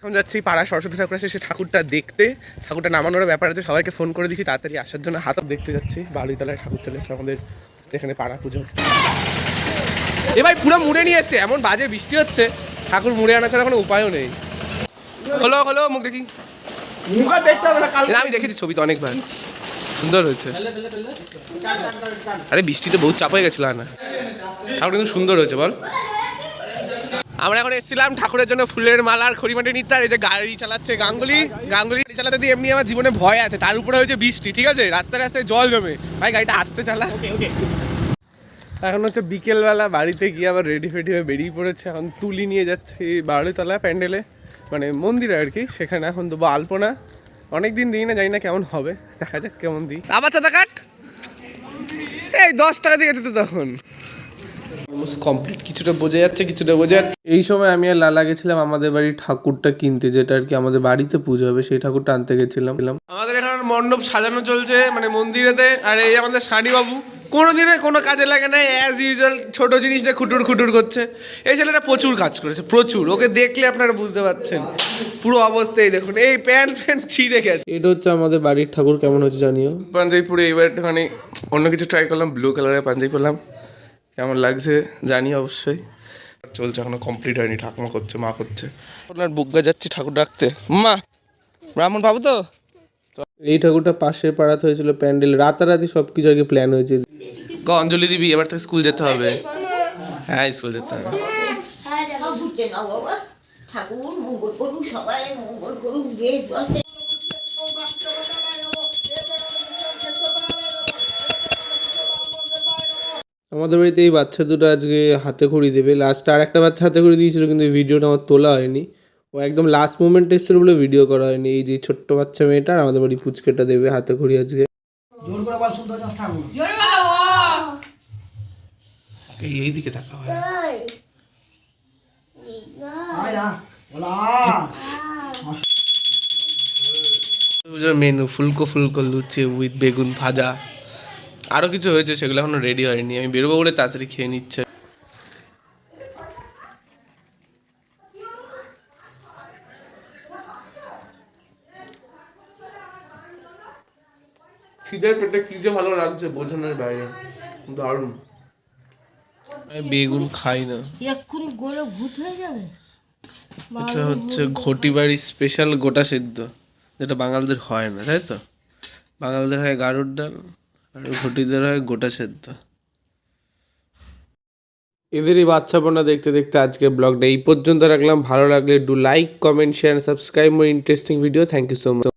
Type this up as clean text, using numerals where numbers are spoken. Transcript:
এখন যাচ্ছি পাড়া সরস্বতী ঠাকুর আছে সে ঠাকুরটা দেখতে। ঠাকুরটা নামানোর ব্যাপার আছে, সবাইকে ফোন করে দিচ্ছি তাড়াতাড়ি আসার জন্য। হাতও দেখতে যাচ্ছি, বালুইতলায় ঠাকুর চলে এসছে আমাদের এখানে পাড়া পুজো। এ ভাই পুরো মুড়ে নিয়ে এসছে, এমন বাজে বৃষ্টি হচ্ছে, ঠাকুর মুড়ে আনা ছাড়া কোনো উপায়ও নেই। হলো হলো মুখ দেখি, মুখ দেখতে হবে না, আমি দেখেছি ছবিতে অনেকবার, সুন্দর হয়েছে। আরে বৃষ্টিতে বহুত চাপ হয়ে গেছিল না, ঠাকুর কিন্তু সুন্দর হয়েছে বল। আমরা এখন এসেছিলাম ঠাকুরের জন্য ফুলের মালার খড়িমাটি নিতে। আর এই যে গাড়ি চালাচ্ছে গাঙ্গুলি, গাড়ি চালাতে দিয়ে এমনি আমার জীবনে ভয় আছে, তার উপরে হয়েছে বৃষ্টি, ঠিক আছে, রাস্তায় রাস্তায় জল জমে, ভাই গাড়িটা আসতে চালা। এখন হচ্ছে বিকেলবেলা, বাড়িতে গিয়ে আবার রেডি ফেডি হয়ে বেরিয়ে পড়েছে। এখন তুলি নিয়ে যাচ্ছি বারোতলা প্যান্ডেলে, মানে মন্দিরে আর কি, সেখানে এখন দেবো আলপনা। অনেকদিন দিই না, জানি না কেমন হবে, দেখা যাক কেমন দিই। আবার চাঁদা কাট, এই 10 টাকা দিয়ে গেছে তো তখন। কমপ্লিট, কিছুটা বোঝা যাচ্ছে কিছুটা বোঝা যাচ্ছে। এই সময় আমি আর লালা গেছিলাম আমাদের বাড়ির ঠাকুরটা কিনতে, যেটা আর কি আমাদের বাড়িতে পুজো হবে, সেই ঠাকুরটা আনতে গেছিলাম। আমাদের এখানে মণ্ডপ সাজানো চলছে মানে মন্দিরেতে। আর এই আমাদের সানি বাবু কোনোদিনে কোনো কাজে লাগে না, অ্যাজ ইউজুয়াল ছোট জিনিসটা খুটুর খুটুর করছে। এই ছেলেটা প্রচুর কাজ করেছে, প্রচুর, ওকে দেখলে আপনারা বুঝতে পারছেন পুরো অবস্থায় দেখুন, এই প্যান্ট ছিঁড়ে গেছে। এটা হচ্ছে আমাদের বাড়ির ঠাকুর, কেমন হচ্ছে জানিও। পাঞ্জাবি পরে এবার একটুখানি অন্য কিছু ট্রাই করলাম, ব্লু কালারের পাঞ্জাবি পরলাম, কেমন লাগছে জানি অবশ্যই। চলছে, এখনো কমপ্লিট হয়নি, ঠাকুমা করছে, মা করছে। আপনার বুকগা যাচ্ছি ঠাকুর রাখতে, মা ব্রাহ্মণ পাবো তো। এই ঠাকুরটা পাশের পাড়াতে হয়েছিল প্যান্ডেল, রাতারাতি সব কিছু আগে প্ল্যান হয়েছে। অঞ্জলি দিবি, এবার তো স্কুল যেতে হবে। হ্যাঁ স্কুল যেতে হবে। আমাদের বাড়িতে এই বাচ্চা দুটো আজকে হাতে খড়ি দেবে। লাস্ট আর একটা বাচ্চা হাতে খড়ি দিয়েছিল, কিন্তু এই ভিডিওটা আমার তোলা হয়নি, ও একদম লাস্ট মোমেন্টে এসেছিল বলে ভিডিও করা হয়নি। এই যে ছোট্ট বাচ্চা মেয়েটা আমাদের বাড়ি পুচকেটা দেবে হাতে খড়ি আজকে। এই দিকে তাকা হয় মেনু ফুলকো ফুলকো লুচি উইথ বেগুন ভাজা, আরো কিছু হয়েছে, সেগুলো এখনো রেডি হয়নি। আমি বেরোবো বলে তাড়াতাড়ি খেয়ে নিচ্ছে। খিদের পেটে কি যে ভালো লাগছে বোঝানোর বাইরে, দারুণ। আমি বেগুন খাই না, এক্ষুনি গোলে ভূত হয়ে যাবে। এটা হচ্ছে ঘটি বাড়ির স্পেশাল গোটা সেদ্ধ, যেটা বাঙালদের হয় না, তাই তো। বাঙালদের হয় গাড়ুর ডাল আর ঘটিদের হয় গোটা সেদ্ধ। এদেরই বাচ্চাপনা দেখতে দেখতে আজকের ব্লগটা এই পর্যন্ত রাখলাম। ভালো লাগলে do like, comment, share, subscribe more interesting video. Thank you so much.